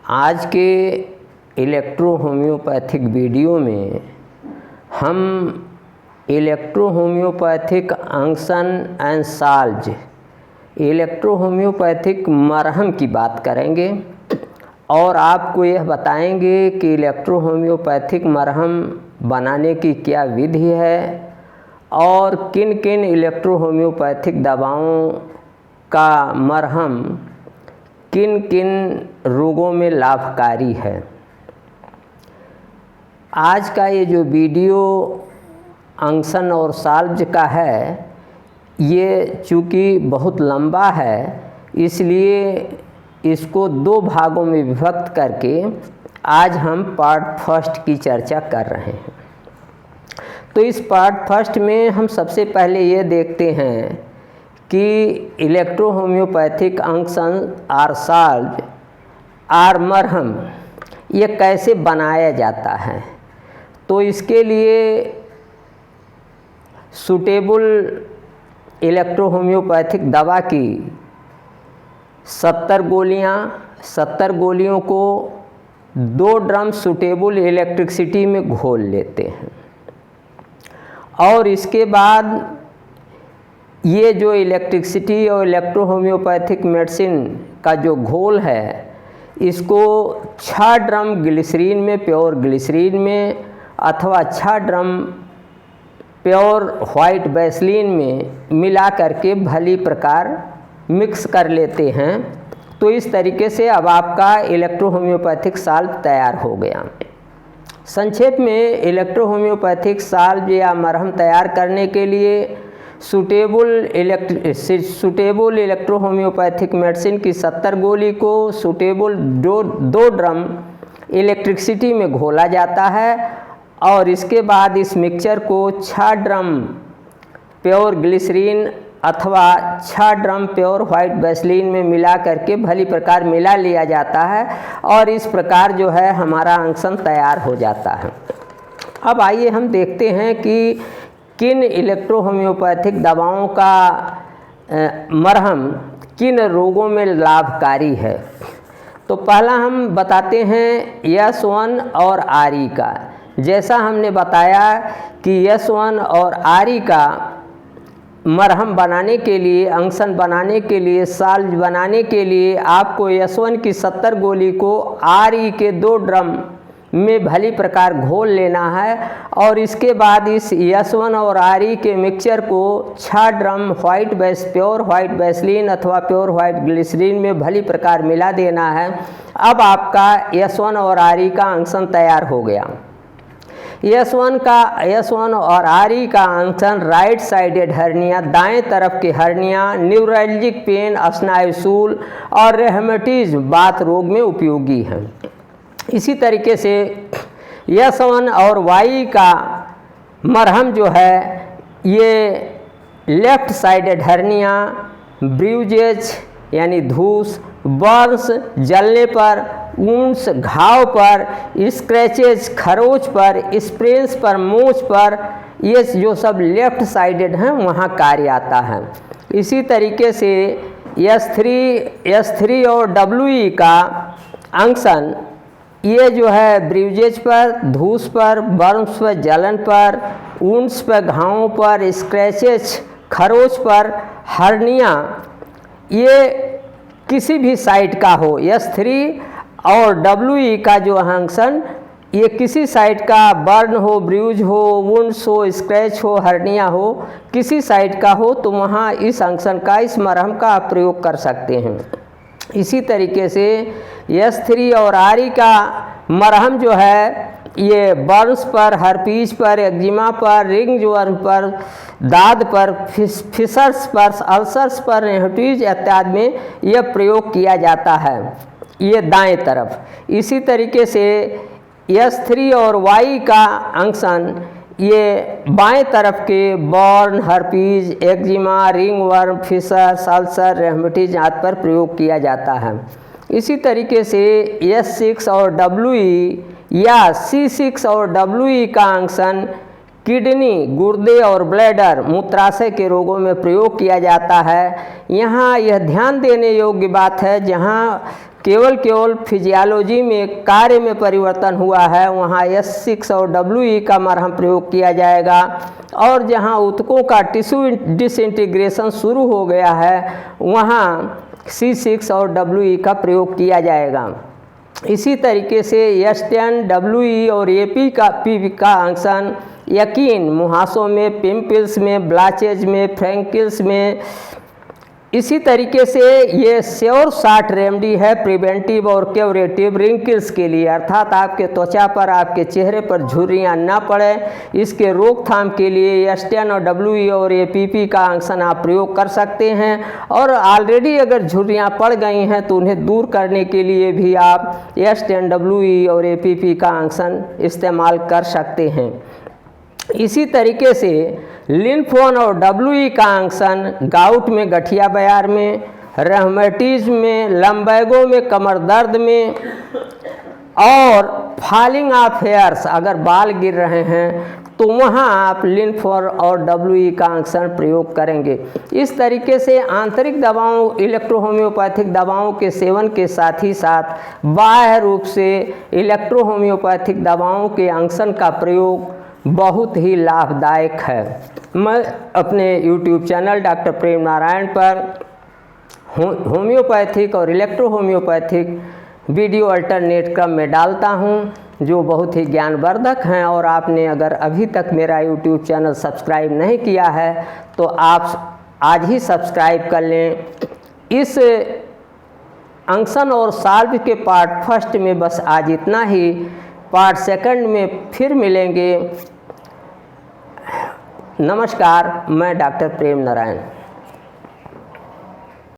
आज के electro homeopathic video में हम electro homeopathic unction and salves electro homeopathic मरहम की बात करेंगे और आपको यह बताएंगे कि इलेक्ट्रो होम्योपैथिक मरहम बनाने की क्या विधि है और किन किन इलेक्ट्रो होम्योपैथिक दवाओं का मरहम किन किन रोगों में लाभकारी है। आज का ये जो वीडियो अंक्शन और साल्ज का है, ये चूँकि बहुत लंबा है इसलिए इसको दो भागों में विभक्त करके आज हम पार्ट फर्स्ट की चर्चा कर रहे हैं। तो इस पार्ट फर्स्ट में हम सबसे पहले ये देखते हैं कि इलेक्ट्रो होम्योपैथिक अंक्शन और साल्ज और मरहम ये कैसे बनाया जाता है। तो इसके लिए सूटेबल इलेक्ट्रो होम्योपैथिक दवा की 70 गोलियों को 2 ड्रम सूटेबल इलेक्ट्रिसिटी में घोल लेते हैं और इसके बाद ये जो इलेक्ट्रिसिटी और इलेक्ट्रो होम्योपैथिक मेडिसिन का जो घोल है इसको 6 ड्रम ग्लिसरीन में, प्योर ग्लिसरीन में अथवा 6 ड्रम प्योर वाइट वैसलीन में मिला करके भली प्रकार मिक्स कर लेते हैं। तो इस तरीके से अब आपका इलेक्ट्रो होम्योपैथिक साल्व तैयार हो गया। संक्षेप में इलेक्ट्रो होम्योपैथिक साल्व या मरहम तैयार करने के लिए सूटेबल इलेक्ट्रो होम्योपैथिक मेडिसिन की 70 गोली को सूटेबल 2 ड्रम इलेक्ट्रिसिटी में घोला जाता है और इसके बाद इस मिक्सचर को 6 ड्रम प्योर ग्लिसरीन अथवा 6 ड्रम प्योर वाइट वैसलीन में मिला करके भली प्रकार मिला लिया जाता है और इस प्रकार जो है हमारा अंक्शन तैयार हो जाता है। अब आइए हम देखते हैं कि किन इलेक्ट्रो होम्योपैथिक दवाओं का मरहम किन रोगों में लाभकारी है। तो पहला हम बताते हैं यस1 और आरी का। जैसा हमने बताया कि यस1 और आरी का मरहम बनाने के लिए, अंक्शन बनाने के लिए, साल्ज बनाने के लिए आपको यस1 की 70 गोली को आरी के 2 ड्रम में भली प्रकार घोल लेना है और इसके बाद इस यस1 और आरी के मिक्सचर को 6 ड्रम प्योर वाइट वैसलीन अथवा प्योर वाइट ग्लिसरीन में भली प्रकार मिला देना है। अब आपका यस1 और आरी का अंक्शन तैयार हो गया। यस1 और आरी का अंक्शन राइट साइडेड हर्निया, दाएं तरफ के हर्निया, न्यूरल्जिक पेन, स्नायुशूल और रेहमेटिज्म बात रोग में उपयोगी है। इसी तरीके से यस1 और वाई का मरहम जो है ये लेफ्ट साइडेड हर्निया, ब्रूजेज यानी धूस, बर्न्स जलने पर, वुंड्स घाव पर, स्क्रैचेज खरोच पर, स्प्रेन्स पर, मोच पर, ये जो सब लेफ्ट साइडेड हैं वहाँ कार्य आता है। इसी तरीके से यस3 और डब्ल्यूई का अंक्शन ये जो है ब्रूजेज पर, धूस पर, बर्न्स पर, जलन पर, वुंड्स पर, घावों पर, स्क्रैचेज खरोच पर, हर्निया ये किसी भी साइड का हो, यस3 और डब्ल्यूई का जो अंक्शन ये किसी साइड का बर्न हो, ब्रूज हो, वुंड्स हो, स्क्रैच हो, हर्निया हो, किसी साइड का हो तो वहाँ इस अंक्शन का, इस मरहम का आप प्रयोग कर सकते हैं। इसी तरीके से यस3 और आरी का मरहम जो है ये बर्न्स पर, हर्पीज पर, एक्जिमा पर, रिंगवर्म पर, दाद पर, फिशर्स पर, अल्सर्स पर, रेहमेटिज इत्यादि में यह प्रयोग किया जाता है, ये दाएं तरफ। इसी तरीके से यस3 और वाई का अंक्शन ये बाएं तरफ के burn, herpes, eczema, ringworm, fissures, ulcer, rheumatism आदि पर प्रयोग किया जाता है। इसी तरीके से यस6 और डब्ल्यूई या C6 और WE का अंक्शन किडनी, गुर्दे और ब्लैडर, मूत्राशय के रोगों में प्रयोग किया जाता है। यहाँ यह ध्यान देने योग्य बात है, जहाँ केवल फिजियोलॉजी में कार्य में परिवर्तन हुआ है वहाँ S6 और WE का मरहम प्रयोग किया जाएगा, और जहाँ ऊतकों का टिश्यू डिसइंटीग्रेशन शुरू हो गया है वहाँ C6 और WE का प्रयोग किया जाएगा। इसी तरीके से S10, WE और AP का अंशन यकीन मुहासों में, पिंपल्स में, ब्लाचेज में, फ्रैंकिल्स में, इसी तरीके से ये श्योर शॉर्ट रेमेडी है प्रिवेंटिव और क्यूरेटिव रिंकल्स के लिए, अर्थात आपके त्वचा पर, आपके चेहरे पर झुर्रियाँ ना पड़े, इसके रोकथाम के लिए S10 और WE और APP का अंशन आप प्रयोग कर सकते हैं। और ऑलरेडी अगर झुर्रियाँ पड़ गई हैं तो उन्हें दूर करने के लिए भी आप S10, WE और APP का अंशन इस्तेमाल कर सकते हैं। इसी तरीके से लिम्फोन और WE का अंशन गाउट में, गठिया बयार में, रहमेटिज्म में, लम्बैगो में, कमर दर्द में, और फॉलिंग ऑफ हेयर्स, अगर बाल गिर रहे हैं तो वहाँ आप लिम्फोन और WE का अंशन प्रयोग करेंगे। इस तरीके से आंतरिक दवाओं, इलेक्ट्रोहोम्योपैथिक दवाओं के सेवन के साथ ही साथ बाह्य रूप से इलेक्ट्रोहोम्योपैथिक दवाओं के अंशन का प्रयोग बहुत ही लाभदायक है। मैं अपने YouTube चैनल डॉक्टर प्रेम नारायण पर होम्योपैथिक और इलेक्ट्रोहोम्योपैथिक वीडियो अल्टरनेट क्रम में डालता हूं, जो बहुत ही ज्ञानवर्धक हैं। और आपने अगर अभी तक मेरा YouTube चैनल सब्सक्राइब नहीं किया है तो आप आज ही सब्सक्राइब कर लें। इस अंशन और साल्व के पार्ट फर्स्ट में बस आज इतना ही। पार्ट सेकंड में फिर मिलेंगे। नमस्कार, मैं डॉक्टर प्रेम नारायण।